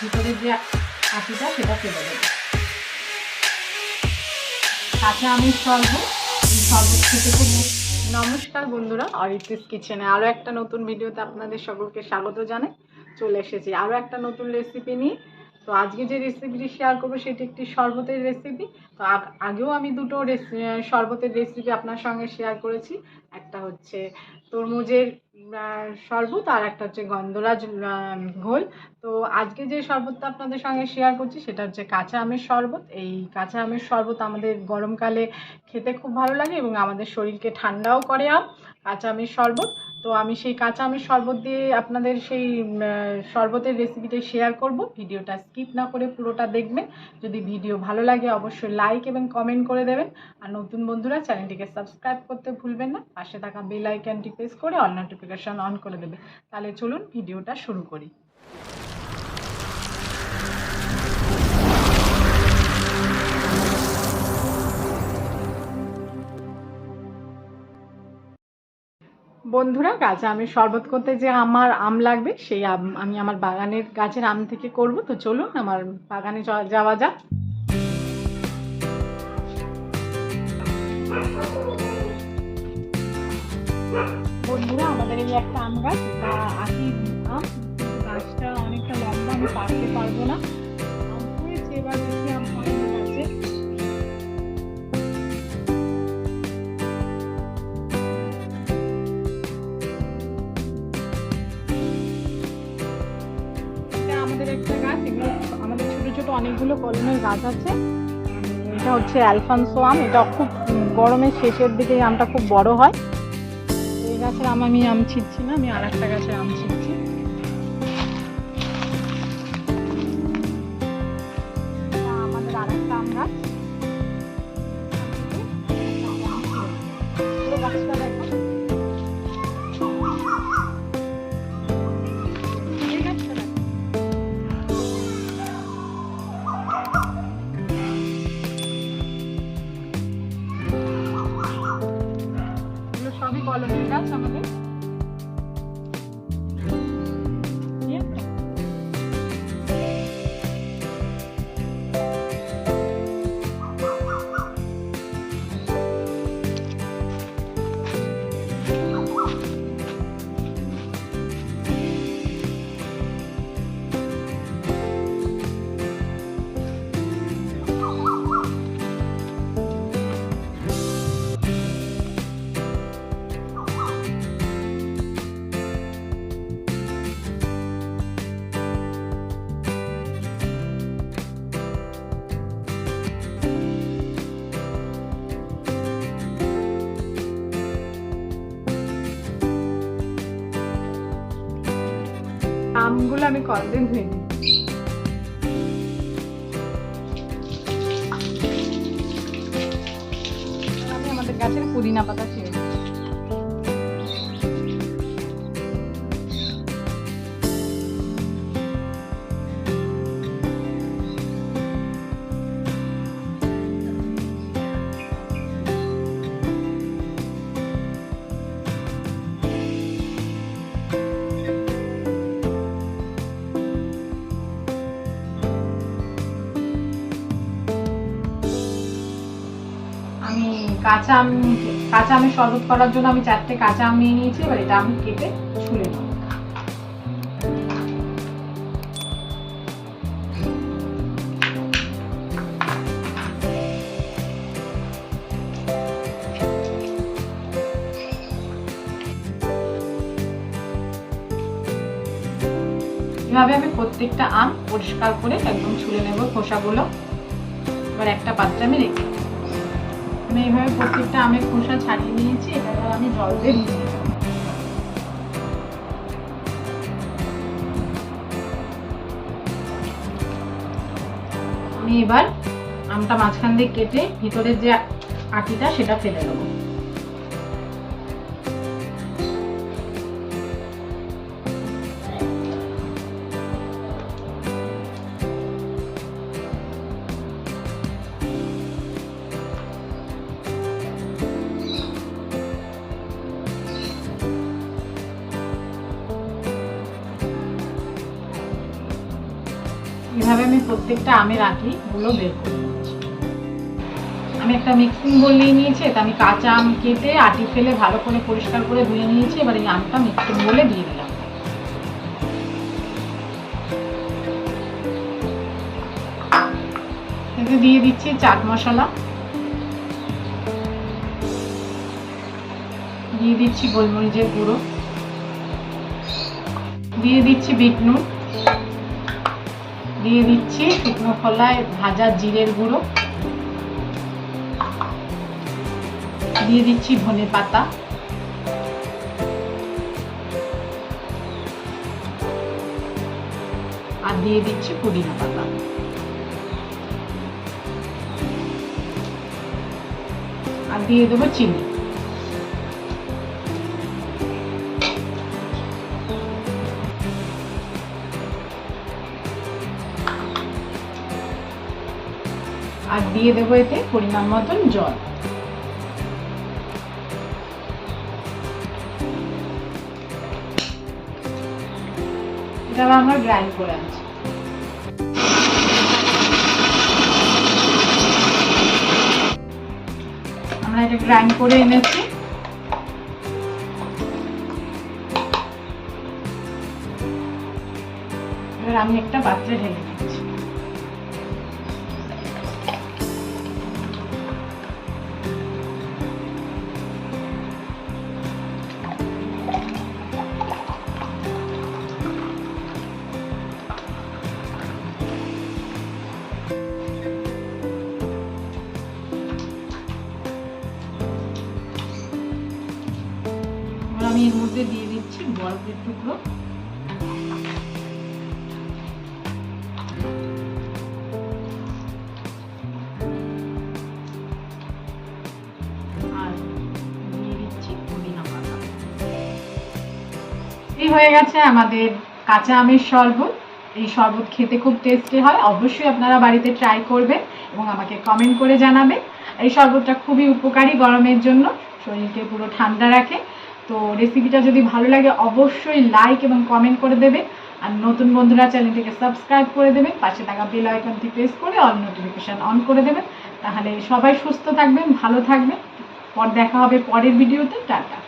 ভিতরে যে আটিটা সেটা ফেলে দেবো। কাঁচা আমের শরবত, এই শরবত খেতে খুব। নমস্কার বন্ধুরা, অরিত্রিস কিচেনে আরও একটা নতুন ভিডিওতে আপনাদের সকলকে স্বাগত জানাই। চলে এসেছি আরও একটা নতুন রেসিপি নিয়ে। তো আজকে যে রেসিপিটি শেয়ার করবো সেটি একটি শরবতের রেসিপি। তো আগেও আমি দুটো শরবতের রেসিপি আপনার সঙ্গে শেয়ার করেছি। একটা হচ্ছে তরমুজের শরবত আর একটা হচ্ছে গন্ধরাজ ঘোল। তো আজকে যে শরবতটা আপনাদের সঙ্গে শেয়ার করছি সেটা হচ্ছে কাঁচা আমের শরবত। এই কাঁচা আমের শরবত আমাদের গরমকালে খেতে খুব ভালো লাগে এবং আমাদের শরীরকে ঠান্ডাও করে কাঁচা আমের শরবত। তো আমি সেই কাঁচা আমের শরবত দিয়ে আপনাদের সেই শরবতের রেসিপিটা শেয়ার করব। ভিডিওটা স্কিপ না করে পুরোটা দেখবেন। যদি ভিডিও ভালো লাগে অবশ্যই লাইক এবং কমেন্ট করে দেবেন। আর নতুন বন্ধুরা চ্যানেলটিকে সাবস্ক্রাইব করতে ভুলবেন না। পাশে থাকা বেল আইকনটি প্রেস করে অল নোটিফিকেশন অন করে দেবে। তাহলে চলুন ভিডিওটা শুরু করি। বন্ধুরা, কাঁচা আমের শরবত করতে যে আমার আম লাগবে সেই আমি আমার বাগানের গাছের আম থেকে করব। তো চলুন আমার বাগানে যাওয়া যাক। বন্ধুরা, আমাদের এই একটা আম গাছ, এটা আটি আম, গাছটা অনেকটা লম্বা, আমি পারতে পারবো না। আম হয়েছে, এবার বেশি আম হয়নি গাছে। আমাদের একটা গাছ, এগুলো আমাদের ছোট ছোট অনেকগুলো কলমের গাছ আছে। এটা হচ্ছে অ্যালফানসো আম। এটা খুব গরমের শেষের দিকে এই আমটা খুব বড় হয়। এই গাছের আমি আম ছিটছি না, আমি আর একটা গাছের আম ছিটছি। আমাদের আর একটা আম গাছ, গাছটা দেখো। সবই কলমের গাছ আমাদের। আমগুলো আমি কলদিন ধুয়ে নিই। আমি আমাদের গাছের পুদিনা পাতা ছিঁড়ে নিই। কাঁচা আমের শরবত করার জন্য আমি 4টে কাঁচা আম নিয়ে নিয়েছি। এবার এটা আমি কেটে ছুলে নেব। এভাবে আমি প্রত্যেকটা আম পরিষ্কার করে একদম ছুলে নেব খোসাগুলো। এবার একটা পাত্রে আমি রেখে আমি এইভাবে প্রত্যেকটা আমের খোসা ছাড়িয়ে নিয়েছি। এটা আমি জল দিয়ে দিয়েছি। আমি এবার আমটা মাঝখান দিয়ে কেটে ভিতরের যে আটিটা সেটা ফেলে দেবো। এভাবে আমি প্রত্যেকটা আমের আটিগুলো বের করে নিচ্ছি। আমি একটা মিক্সিং বোল নিয়ে নিয়েছি, এটা আমি কাঁচা আম কেটে আটি ফেলে ভালো করে পরিষ্কার করে ধুয়ে নিয়েছি। এবার এই আমটা মিক্সিং বোলে দিয়ে দিলাম। এতে দিয়ে দিচ্ছি চাট মশলা, দিয়ে দিচ্ছি গোলমরিচের গুঁড়ো, দিয়ে দিচ্ছি বিট নুন, দিয়ে দিচ্ছি শুকনো খোলায় ভাজা জিরের গুঁড়ো, দিয়ে দিচ্ছি ধনে পাতা, আর দিয়ে দিচ্ছি পুদিনা পাতা। আর দিয়ে দেবো চিনি। আর দিয়ে দেবো এতে পরিমাণ মতন জল। এটা আমরা গ্রাইন্ড করে আনছি। আমরা এটা গ্রাইন্ড করে এনেছি। এবার আমি একটা পাত্রে ঢেলে নিচ্ছি। আমি এর মধ্যে দিয়ে দিচ্ছি বরফের টুকরো, আর দিয়ে দিচ্ছি পুদিনা পাতা। এই হয়ে গেছে আমাদের কাঁচা আমের শরবত। এই শরবত খেতে খুব টেস্টি হয়, অবশ্যই আপনারা বাড়িতে ট্রাই করবেন এবং আমাকে কমেন্ট করে জানাবেন। এই শরবতটা খুবই উপকারী, গরমের জন্য শরীরকে পুরো ঠান্ডা রাখে। তো রেসিপিটা যদি ভালো লাগে অবশ্যই লাইক এবং কমেন্ট করে দেবেন। আর নতুন বন্ধুরা চ্যানেলটিকে সাবস্ক্রাইব করে দেবেন, পাশে থাকা বেল আইকনটি প্রেস করে অল নোটিফিকেশন অন করে দেবেন। তাহলে সবাই সুস্থ থাকবেন, ভালো থাকবেন। দেখা হবে পরের ভিডিওতে। টাটা।